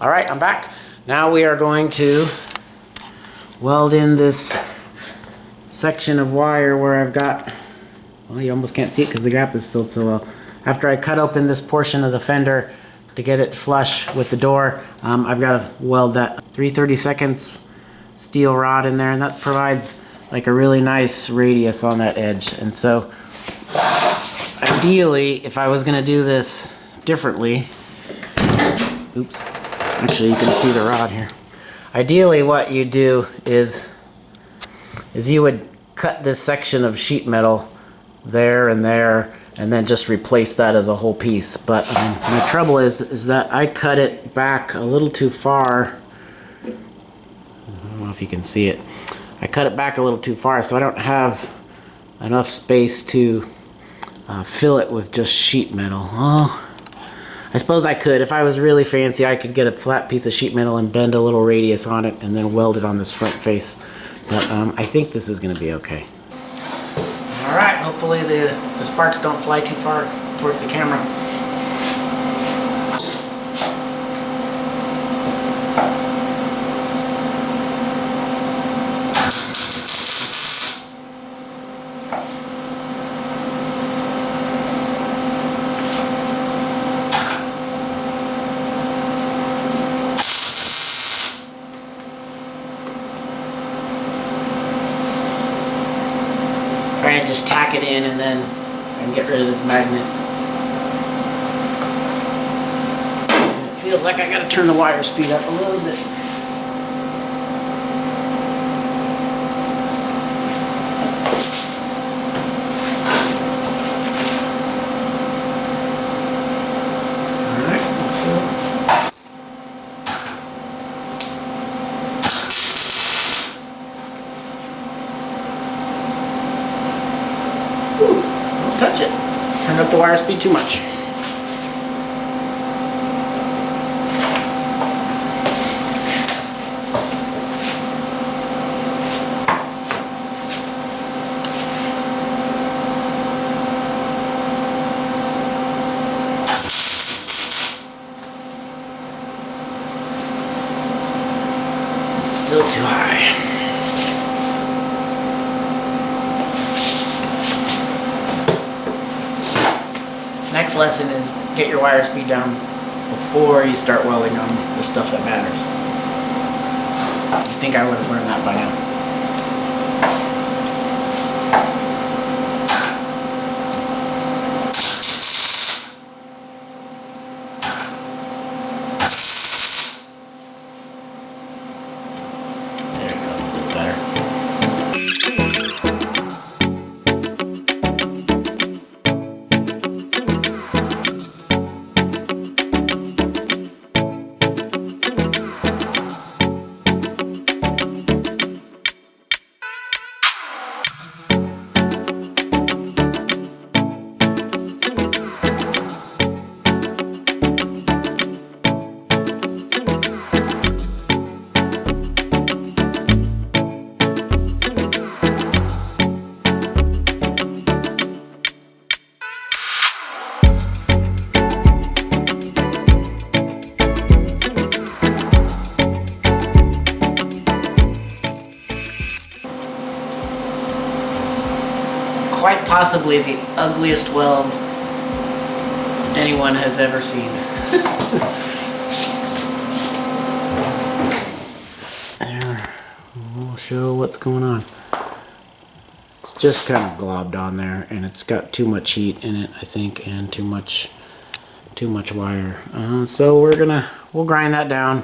All right, I'm back. Now we are going to weld in this section of wire where I've got, well, you almost can't see it because the gap is filled so well. After I cut open this portion of the fender to get it flush with the door, I've got to weld that 3/32 steel rod in there, and that provides like a really nice radius on that edge. And so ideally, if I was going to do this differently, oops, actually you can see the rod here. Ideally what you do is you would cut this section of sheet metal there and there and then just replace that as a whole piece. But my trouble is that I cut it back a little too far. I don't know if you can see it. I cut it back a little too far, so I don't have enough space to fill it with just sheet metal. Oh, I suppose I could. If I was really fancy, I could get a flat piece of sheet metal and bend a little radius on it and then weld it on this front face. But I think this is going to be okay. Alright, hopefully the sparks don't fly too far towards the camera. Trying to just tack it in and then I can get rid of this magnet. And it feels like I gotta turn the wire speed up a little bit. Don't touch it. Turn up the wire speed too much. It's still too high. Next lesson is get your wire speed down before you start welding on the stuff that matters. I think I would have learned that by now. There it goes, a bit better. Quite possibly the ugliest weld anyone has ever seen. There, we'll show what's going on. It's just kind of globbed on there, and it's got too much heat in it, I think, and too much wire. So we'll grind that down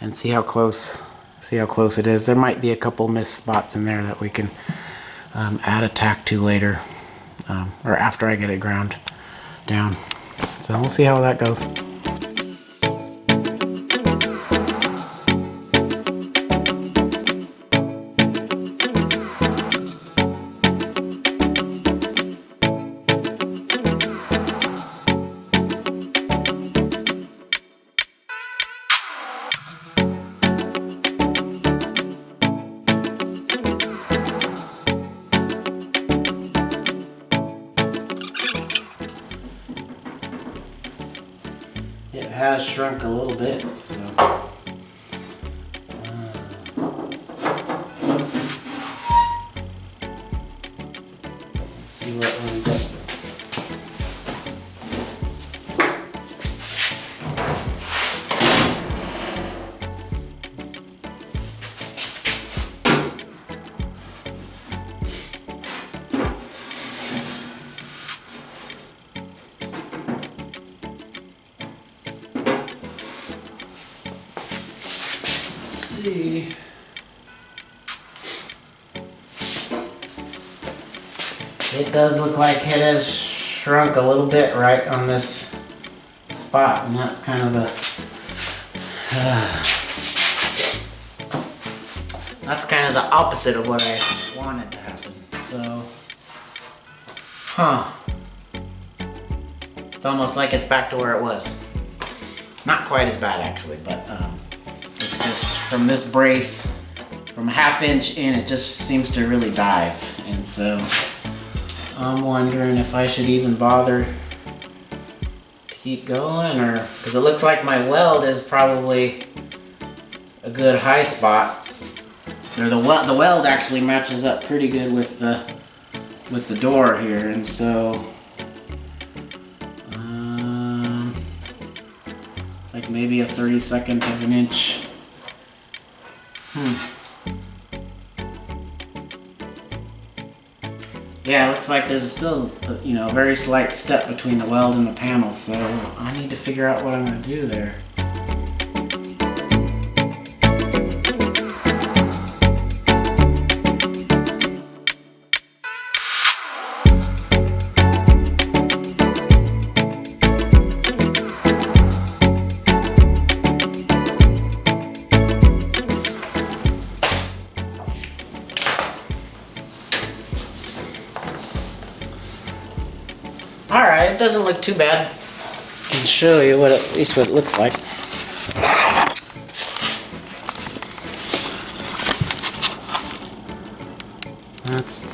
and see how close it is. There might be a couple missed spots in there that we can add a tack to later, or after I get it ground down. So we'll see how that goes. has shrunk a little bit, so. Let's see what ends up. See. It does look like it has shrunk a little bit right on this spot, and that's kind of the opposite of what I wanted to happen. So, it's almost like it's back to where it was. Not quite as bad actually, but it's just from this brace, from a 1/2 inch in, it just seems to really dive. And so I'm wondering if I should even bother to keep going, or, because it looks like my weld is probably a good high spot. Or the weld actually matches up pretty good with the door here, and so it's like maybe a 32nd of an inch. Yeah, it looks like there's still, a very slight step between the weld and the panel, so I need to figure out what I'm going to do there. Alright, it doesn't look too bad. I can show you at least what it looks like. That's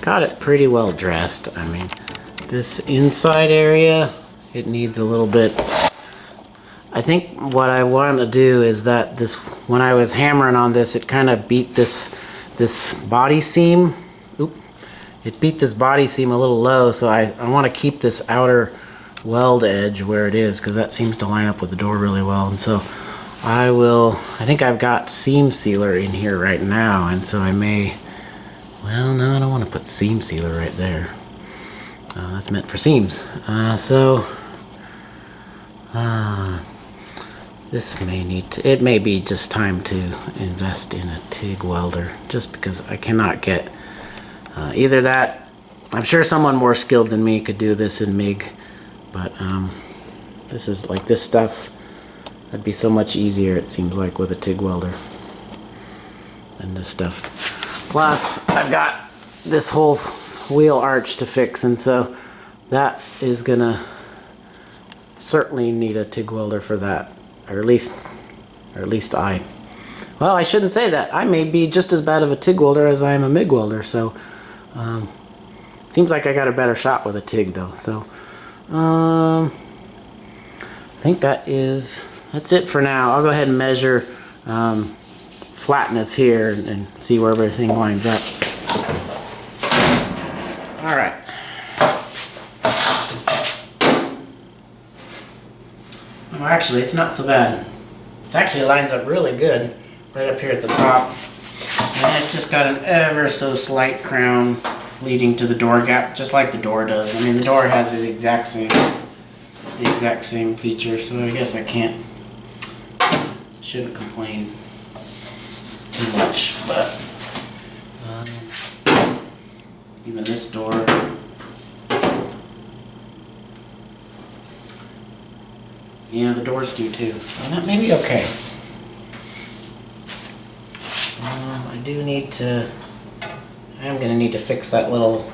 got it pretty well dressed. I mean, this inside area, it needs a little bit. I think what I want to do is that when I was hammering on this, it kind of beat this body seam. It beat this body seam a little low, so I want to keep this outer weld edge where it is, because that seems to line up with the door really well. And so I think I've got seam sealer in here right now, and so I may, well, no, I don't want to put seam sealer right there. That's meant for seams. This it may be just time to invest in a TIG welder, just because I cannot get either that. I'm sure someone more skilled than me could do this in MIG, but this is like this stuff. That'd be so much easier, it seems like, with a TIG welder than this stuff. Plus, I've got this whole wheel arch to fix, and so that is gonna certainly need a TIG welder for that. Or at least well, I shouldn't say that. I may be just as bad of a TIG welder as I am a MIG welder, so seems like I got a better shot with a TIG though. So I think that's it for now. I'll go ahead and measure flatness here and see where everything lines up. All right. Well, actually, it's not so bad. It actually lines up really good right up here at the top. And it's just got an ever so slight crown leading to the door gap, just like the door does. I mean, the door has the exact same feature, so I guess I shouldn't complain too much. But even this door, yeah, the doors do too, so that may be okay. I am going to need to fix that little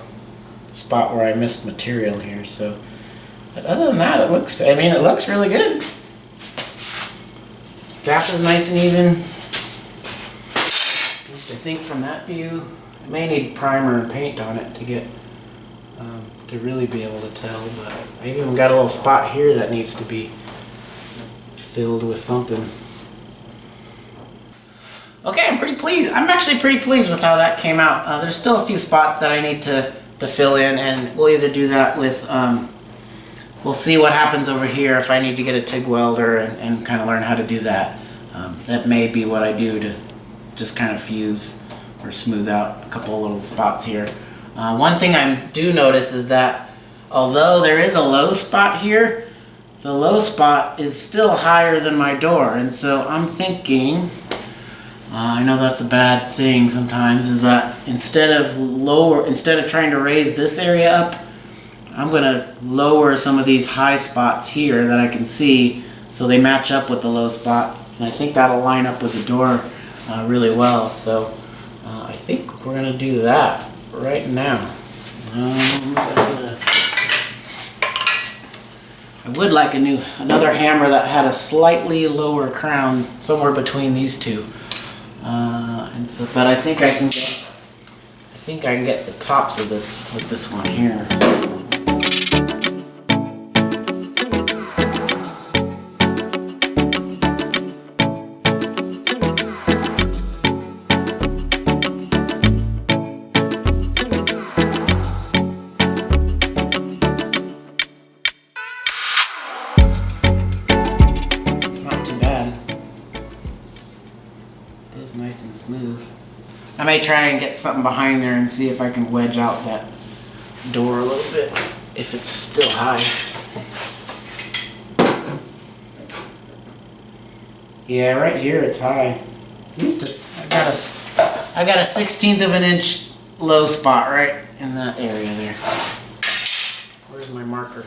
spot where I missed material here, so. But other than that, it looks really good. Gap is nice and even. At least I think from that view. I may need primer and paint on it to get to really be able to tell, but I even got a little spot here that needs to be filled with something. Okay, I'm pretty pleased. I'm actually pretty pleased with how that came out. There's still a few spots that I need to fill in, and we'll either do that with, we'll see what happens over here if I need to get a TIG welder and kind of learn how to do that. That may be what I do to just kind of fuse or smooth out a couple little spots here. One thing I do notice is that although there is a low spot here, the low spot is still higher than my door, and so I'm thinking, I know that's a bad thing sometimes, is that instead of trying to raise this area up, I'm going to lower some of these high spots here that I can see so they match up with the low spot, and I think that'll line up with the door really well. So I think we're going to do that right now. I would like another hammer that had a slightly lower crown somewhere between these two. But I think I can get the tops of this with this one here. Nice and smooth. I may try and get something behind there and see if I can wedge out that door a little bit if it's still high. Yeah, right here it's high. At least I got a 1/16 of an inch low spot right in that area there. Where's my marker?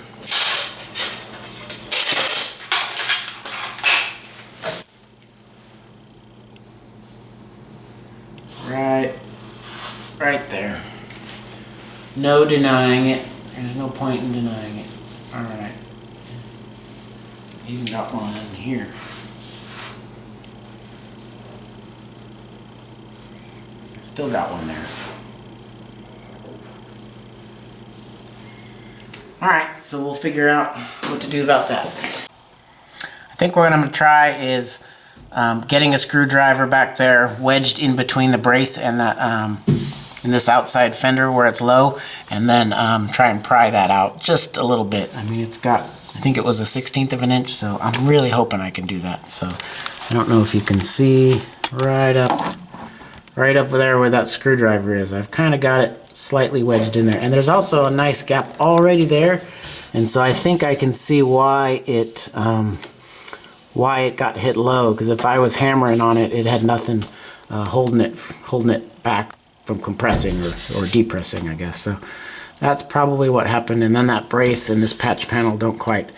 Right there. No denying it. There's no point in denying it. Alright. Even got one in here. Still got one there. Alright, so we'll figure out what to do about that. I think what I'm going to try is getting a screwdriver back there wedged in between the brace and that in this outside fender where it's low, and then try and pry that out just a little bit. I mean, it's got, I think it was a 1/16 of an inch, so I'm really hoping I can do that. So I don't know if you can see right up there where that screwdriver is. I've kind of got it slightly wedged in there, and there's also a nice gap already there, and so I think I can see why it got hit low, because if I was hammering on it, it had nothing holding it back from compressing or depressing, I guess. So that's probably what happened. And then that brace and this patch panel don't quite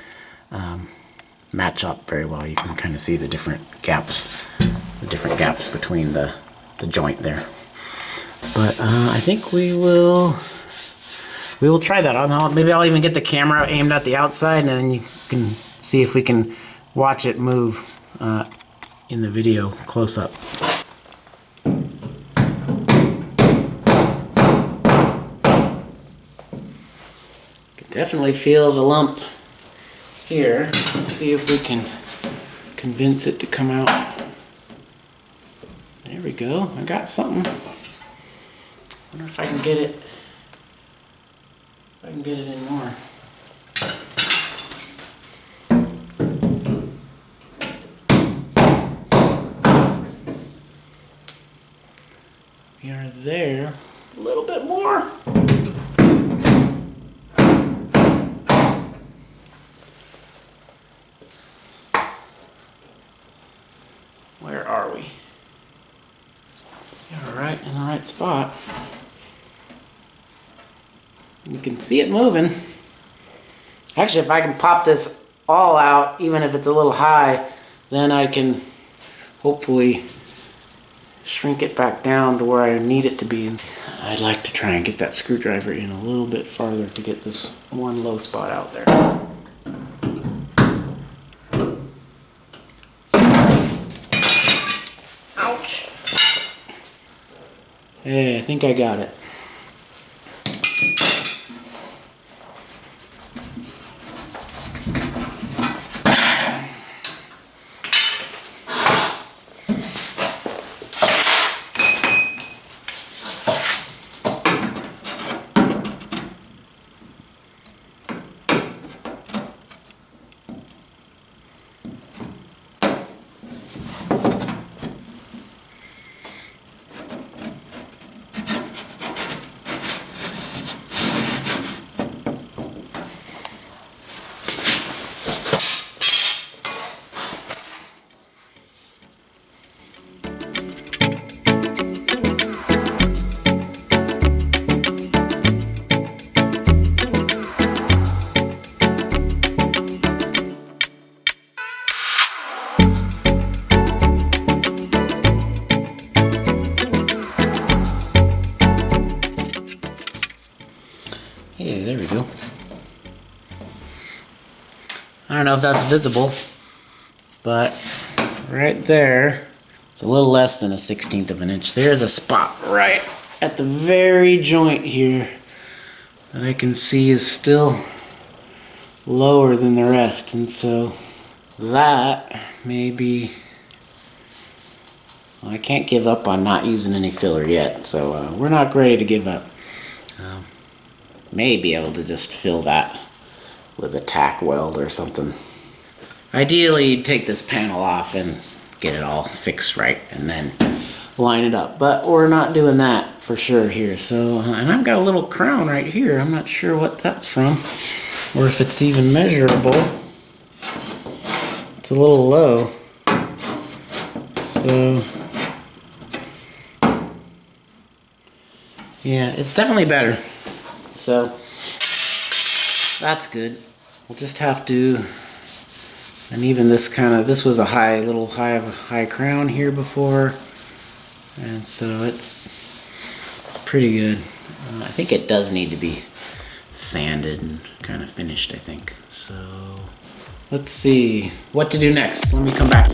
match up very well. You can kind of see the different gaps between the joint there. But I think we will try that. Maybe I'll even get the camera aimed at the outside, and then you can see if we can watch it move in the video close up. Definitely feel the lump here. Let's see if we can convince it to come out. There we go. I got something. Wonder if I can get it. In more. We are there. A little bit more. Where are we? All right, in the right spot. You can see it moving. Actually, if I can pop this all out, even if it's a little high, then I can hopefully shrink it back down to where I need it to be. I'd like to try and get that screwdriver in a little bit farther to get this one low spot out there. Ouch! Hey, I think I got it. I don't know if that's visible, but right there, it's a little less than a 1/16 of an inch. There's a spot right at the very joint here that I can see is still lower than the rest, and so that may be, well, I can't give up on not using any filler yet, so we're not ready to give up. May be able to just fill that with a tack weld or something. Ideally, you'd take this panel off and get it all fixed right and then line it up, but we're not doing that for sure here. So, and I've got a little crown right here. I'm not sure what that's from or if it's even measurable. It's a little low. So, yeah, it's definitely better. So, that's good. We'll just have to, and even this this was a high crown here before, and so it's pretty good. I think it does need to be sanded and kind of finished, I think. So, let's see what to do next. Let me come back.